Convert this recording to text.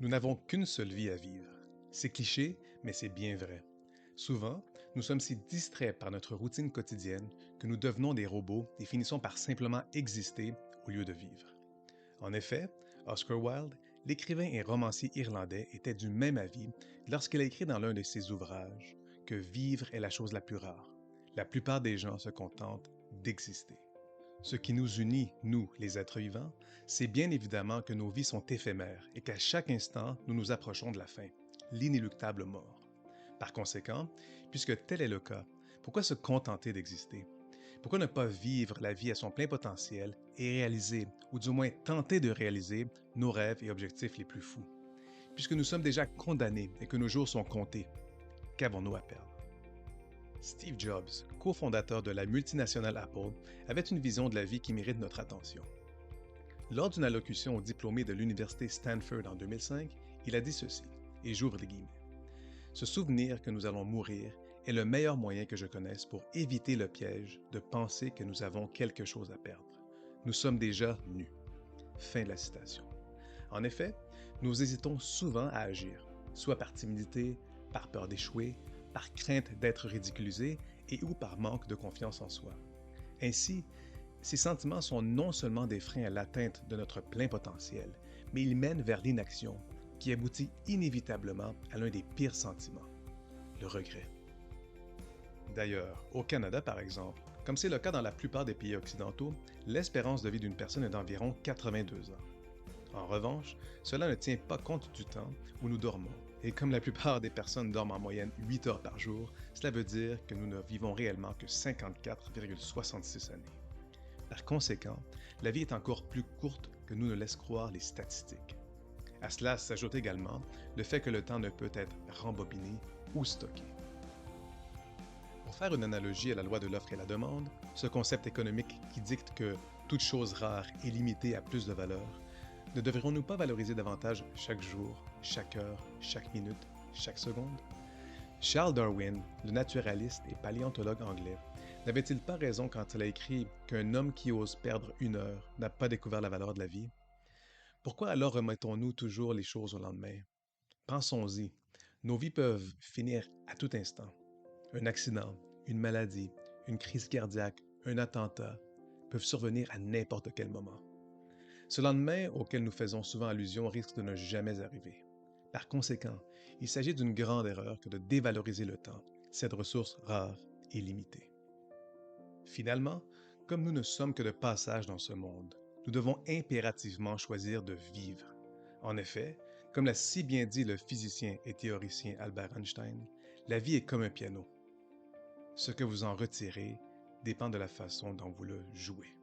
Nous n'avons qu'une seule vie à vivre. C'est cliché, mais c'est bien vrai. Souvent, nous sommes si distraits par notre routine quotidienne que nous devenons des robots et finissons par simplement exister au lieu de vivre. En effet, Oscar Wilde, l'écrivain et romancier irlandais, était du même avis lorsqu'il a écrit dans l'un de ses ouvrages que vivre est la chose la plus rare. La plupart des gens se contentent d'exister. Ce qui nous unit, nous, les êtres vivants, c'est bien évidemment que nos vies sont éphémères et qu'à chaque instant, nous nous approchons de la fin, l'inéluctable mort. Par conséquent, puisque tel est le cas, pourquoi se contenter d'exister? Pourquoi ne pas vivre la vie à son plein potentiel et réaliser, ou du moins tenter de réaliser, nos rêves et objectifs les plus fous? Puisque nous sommes déjà condamnés et que nos jours sont comptés, qu'avons-nous à perdre? Steve Jobs, cofondateur de la multinationale Apple, avait une vision de la vie qui mérite notre attention. Lors d'une allocution aux diplômés de l'université Stanford en 2005, il a dit ceci, et j'ouvre les guillemets. Se souvenir que nous allons mourir est le meilleur moyen que je connaisse pour éviter le piège de penser que nous avons quelque chose à perdre. Nous sommes déjà nus. Fin de la citation. En effet, nous hésitons souvent à agir, soit par timidité, par peur d'échouer, par crainte d'être ridiculisé et ou par manque de confiance en soi. Ainsi, ces sentiments sont non seulement des freins à l'atteinte de notre plein potentiel, mais ils mènent vers l'inaction, qui aboutit inévitablement à l'un des pires sentiments, le regret. D'ailleurs, au Canada par exemple, comme c'est le cas dans la plupart des pays occidentaux, l'espérance de vie d'une personne est d'environ 82 ans. En revanche, cela ne tient pas compte du temps où nous dormons. Et comme la plupart des personnes dorment en moyenne 8 heures par jour, cela veut dire que nous ne vivons réellement que 54,66 années. Par conséquent, la vie est encore plus courte que nous ne laissent croire les statistiques. À cela s'ajoute également le fait que le temps ne peut être rembobiné ou stocké. Pour faire une analogie à la loi de l'offre et la demande, ce concept économique qui dicte que toute chose rare est limitée à plus de valeur, ne devrions-nous pas valoriser davantage chaque jour, chaque heure, chaque minute, chaque seconde? Charles Darwin, le naturaliste et paléontologue anglais, n'avait-il pas raison quand il a écrit qu'un homme qui ose perdre une heure n'a pas découvert la valeur de la vie? Pourquoi alors remettons-nous toujours les choses au lendemain? Pensons-y, nos vies peuvent finir à tout instant. Un accident, une maladie, une crise cardiaque, un attentat peuvent survenir à n'importe quel moment. Ce lendemain auquel nous faisons souvent allusion risque de ne jamais arriver. Par conséquent, il s'agit d'une grande erreur que de dévaloriser le temps, cette ressource rare et limitée. Finalement, comme nous ne sommes que de passage dans ce monde, nous devons impérativement choisir de vivre. En effet, comme l'a si bien dit le physicien et théoricien Albert Einstein, la vie est comme un piano. Ce que vous en retirez dépend de la façon dont vous le jouez.